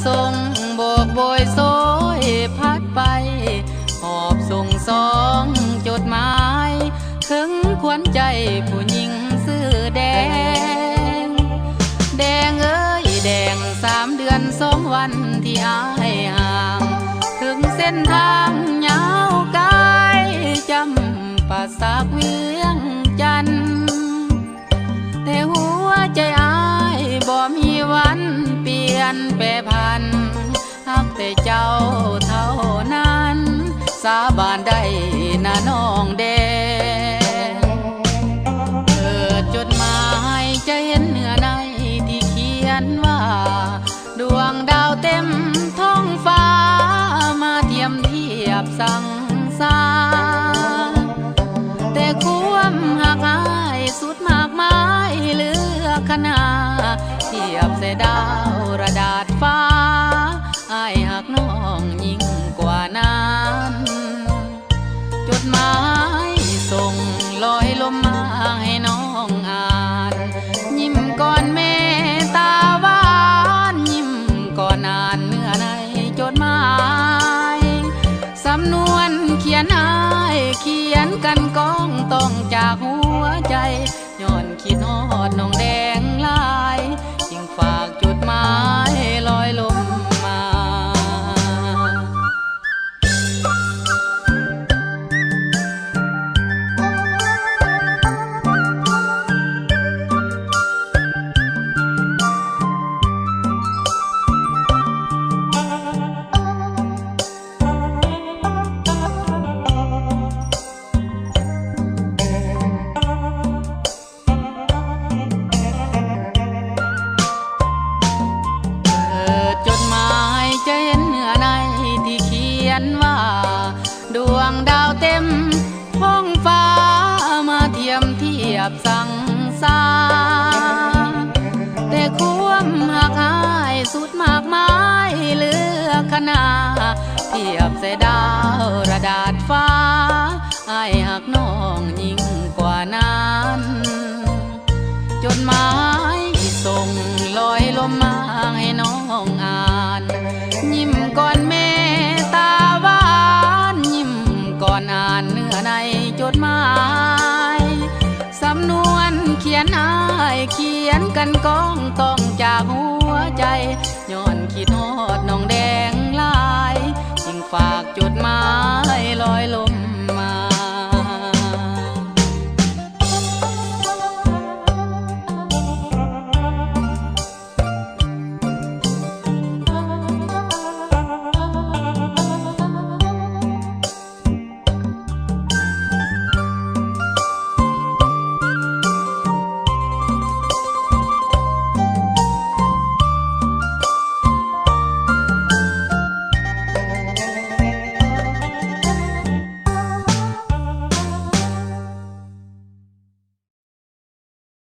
ส่งโบกโบยโซยพัดไปหอบส่งสองจดหมายถึงขวัญใจผู้หญิงซื่อแดงแดงเอ้ยแดง3 เดือน2 วันที่อายห่างถึงเส้นทางยาวไกลจำปาสักเวียงจันทน์แต่หัวใจอายบ่มีวันเปลี่ยนแปรผันหักแต่เจ้าเท่านั้นสาบานได้นะน้องแดงเปิดจดหมายจะเห็นเนื้อในที่เขียนว่าดวงดาวเต็มท้องฟ้ามาเทียมเทียบสั่งสาแต่ความหักอายสุดมากมายเหลือขนาเทียบเสดาวระดาษฟ้าอายหักน้องยิ่งกว่านั้นจดหมายส่งลอยลมมาให้น้องอ่านยิ้มก่อนเมตตาหวานยิ้มก่อนอ่านเนื้อในจดหมายสำนวนเขียนอายเขียนกันก้องต้องจากหัวใจย้อนคิดฮอดน้องแดงลายจึงฝากจดหมายลอยลมมาจะเห็นเนื้อในที่เขียนว่าดวงดาวเต็มท้องฟ้ามาเทียมเทียบสั่งสาแต่ความหักอายสุดมากมายเหลือขนาเทียบเสดาวระดาษฟ้าอายหักน้องยิ่งกว่านั้นจดหมายส่งลอยลมมาให้น้องอ่านยิ้มก่อนเมตตาหวานยิ้มก่อนอ่านเนื้อในจดหมายสำนวนเขียนอายเขียนกันก้องต้องจากหัวใจย้อนคิดฮอดน้องแดงลายจึงฝากจดหมาย